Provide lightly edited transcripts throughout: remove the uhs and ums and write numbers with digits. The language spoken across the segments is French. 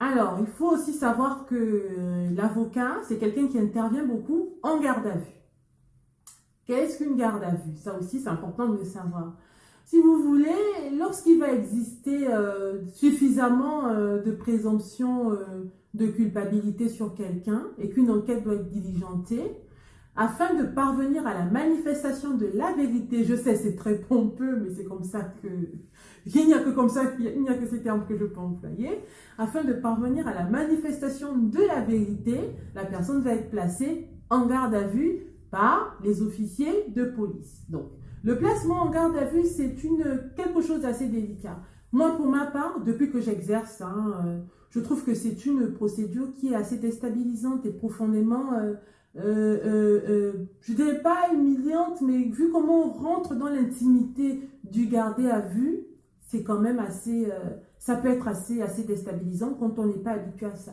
Alors, il faut aussi savoir que l'avocat, c'est quelqu'un qui intervient beaucoup en garde à vue. Qu'est-ce qu'une garde à vue? Ça aussi, c'est important de le savoir. Si vous voulez, lorsqu'il va exister suffisamment de présomption de culpabilité sur quelqu'un et qu'une enquête doit être diligentée, afin de parvenir à la manifestation de la vérité, je sais, c'est très pompeux, mais c'est comme ça que... Il n'y a que comme ça, il n'y a que ces termes que je peux employer. Afin de parvenir à la manifestation de la vérité, la personne va être placée en garde à vue par les officiers de police. Donc, le placement en garde à vue, c'est quelque chose d'assez délicat. Moi, pour ma part, depuis que j'exerce, je trouve que c'est une procédure qui est assez déstabilisante et profondément, je dirais pas humiliante, mais vu comment on rentre dans l'intimité du gardé à vue, c'est quand même assez, ça peut être assez déstabilisant quand on n'est pas habitué à ça.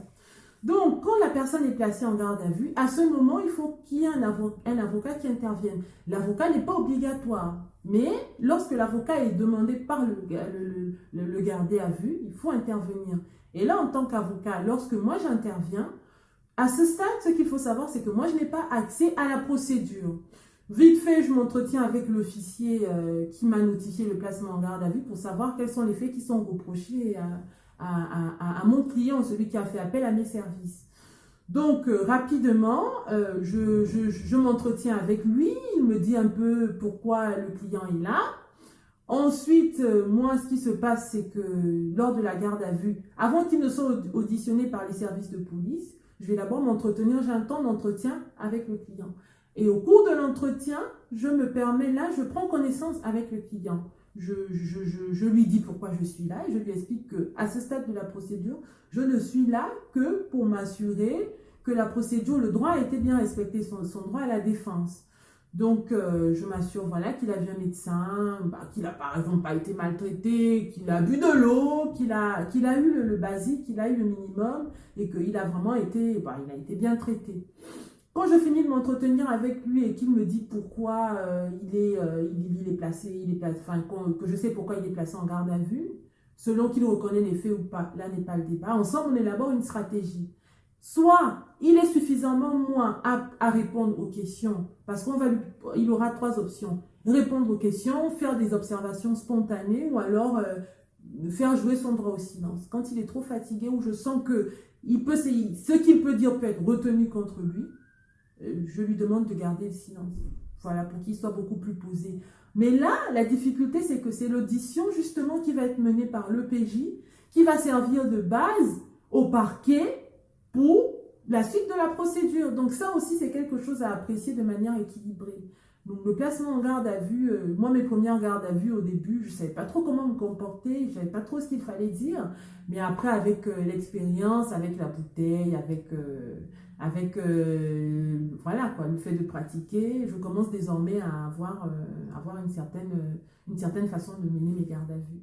Donc, quand la personne est placée en garde à vue, à ce moment, il faut qu'il y ait un avocat qui intervienne. L'avocat n'est pas obligatoire, mais lorsque l'avocat est demandé par le gardé à vue, il faut intervenir. Et là, en tant qu'avocat, lorsque moi j'interviens, à ce stade, ce qu'il faut savoir, c'est que moi, je n'ai pas accès à la procédure. Vite fait, je m'entretiens avec l'officier qui m'a notifié le placement en garde à vue pour savoir quels sont les faits qui sont reprochés à mon client, celui qui a fait appel à mes services. Donc, rapidement, je m'entretiens avec lui, il me dit un peu pourquoi le client est là. Ensuite, moi, ce qui se passe, c'est que lors de la garde à vue, avant qu'il ne soit auditionné par les services de police, je vais d'abord m'entretenir, j'ai un temps d'entretien avec le client. Et au cours de l'entretien, je me permets, là, je prends connaissance avec le client. Je lui dis pourquoi je suis là et je lui explique qu'à ce stade de la procédure, je ne suis là que pour m'assurer que la procédure, le droit a été bien respecté, son droit à la défense. Donc, je m'assure voilà, qu'il a vu un médecin, qu'il n'a par exemple pas été maltraité, qu'il a bu de l'eau, qu'il a eu le basique, qu'il a eu le minimum et qu'il a vraiment été, il a été bien traité. Quand je finis de m'entretenir avec lui et qu'il me dit pourquoi il est placé, enfin, que je sais pourquoi il est placé en garde à vue, selon qu'il reconnaît les faits ou pas, là n'est pas le débat. Ensemble, on élabore une stratégie. Soit il est suffisamment moins apte à répondre aux questions, parce il aura trois options. Répondre aux questions, faire des observations spontanées, ou alors faire jouer son droit au silence. Quand il est trop fatigué, ou je sens que ce qu'il peut dire peut être retenu contre lui, je lui demande de garder le silence. Voilà, pour qu'il soit beaucoup plus posé. Mais là, la difficulté, c'est que c'est l'audition, justement, qui va être menée par l'EPJ, qui va servir de base au parquet pour la suite de la procédure. Donc ça aussi, c'est quelque chose à apprécier de manière équilibrée. Donc le placement en garde à vue, moi mes premières gardes à vue au début, je ne savais pas trop comment me comporter, je ne savais pas trop ce qu'il fallait dire. Mais après avec l'expérience, avec la bouteille, voilà quoi, le fait de pratiquer, je commence désormais à avoir une certaine façon de mener mes gardes à vue.